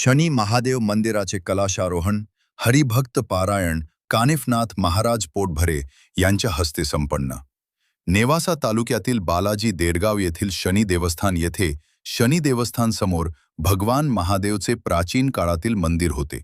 शनी महादेव मंदिराचे कलशारोहण हरिभक्त पारायण कानिफनाथ महाराज पोटभरे यांच्या हस्ते संपन्न। नेवासा तालुक्यातील बालाजी देरगाव येथील शनी देवस्थान येथे शनी देवस्थान समोर भगवान महादेवचे प्राचीन काळातील मंदिर होते।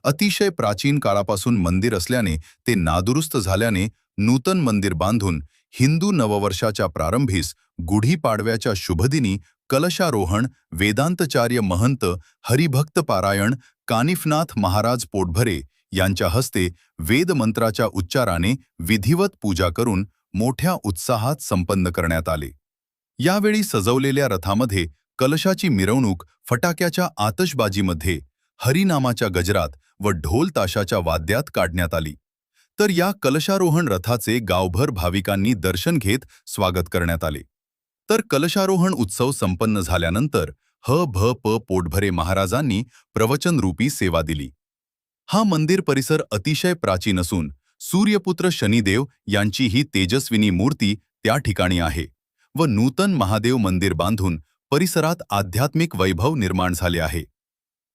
अतिशय प्राचीन काळापासून मंदिर असल्याने ते नादुरुस्त झाल्याने नूतन मंदिर बांधून हिंदू नववर्षाच्या प्रारंभीस गुढी पाडव्याच्या शुभदिनी कलशारोहण वेदांतचार्य महंत हरिभक्त पारायण कानिफनाथ महाराज पोटभरे यांच्या हस्ते वेदमंत्राच्या उच्चाराने विधिवत पूजा करून मोठ्या उत्साहात संपन्न करण्यात आले। यावेळी सजवलेल्या रथामध्ये कलशाची मिरवणूक फटाक्याच्या आतषबाजीमध्ये हरिनामाच्या गजरात व ढोल ताशाच्या वाद्यात काढण्यात आली। तर या कलशारोहण रथाचे गावभर भाविकांनी दर्शन घेत स्वागत करण्यात आले। तर कलशारोहण उत्सव संपन्न झाल्यानंतर ह.भ.प. पोटभरे महाराजांनी प्रवचनरूपी सेवा दिली। हा मंदिर परिसर अतिशय प्राचीन असून सूर्यपुत्र शनिदेव यांची ही तेजस्विनी मूर्ती त्या ठिकाणी आहे व नूतन महादेव मंदिर बांधून परिसरात आध्यात्मिक वैभव निर्माण झाले आहे।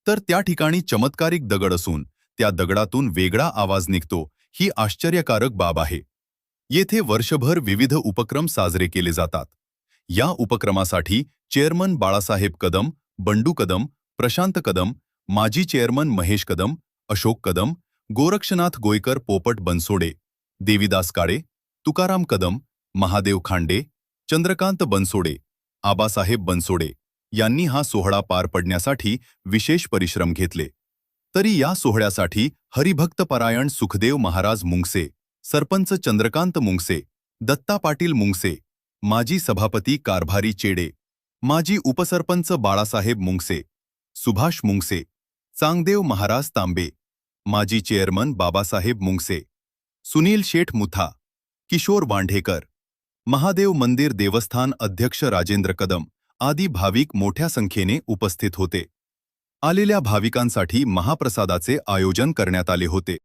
तर त्या ठिकाणी चमत्कारिक दगड असून त्या दगडातून वेगळा आवाज निघतो ही आश्चर्यकारक बाब आहे। येथे वर्षभर विविध उपक्रम साजरे केले जातात। या उपक्रमासाठी चेअरमन बाळासाहेब कदम, बंडू कदम, प्रशांत कदम, माजी चेअरमन महेश कदम, अशोक कदम, गोरक्षनाथ गोयकर, पोपट बनसोडे, देवीदास काळे, तुकाराम कदम, महादेव खांडे, चंद्रकांत बनसोडे, आबासाहेब बनसोडे यांनी हा सोहळा पार पडण्यासाठी विशेष परिश्रम घेतले। तरी या सोहळ्यासाठी हरिभक्तपरायण सुखदेव महाराज मुंगसे, सरपंच चंद्रकांत मुंगसे, दत्ता पाटील मुंगसे, माजी सभापती कारभारी चेडे, माजी उपसरपंच बाळासाहेब मुंगसे, सुभाष मुंगसे, चांगदेव महाराज तांबे, माजी चेअरमन बाबासाहेब मुंगसे, सुनील शेठ मुथा, किशोर वांढेकर, महादेव मंदिर देवस्थान अध्यक्ष राजेंद्र कदम आदी भाविक मोठ्या संख्येने उपस्थित होते। आलेल्या भाविकांसाठी महाप्रसादाचे आयोजन करण्यात आले होते।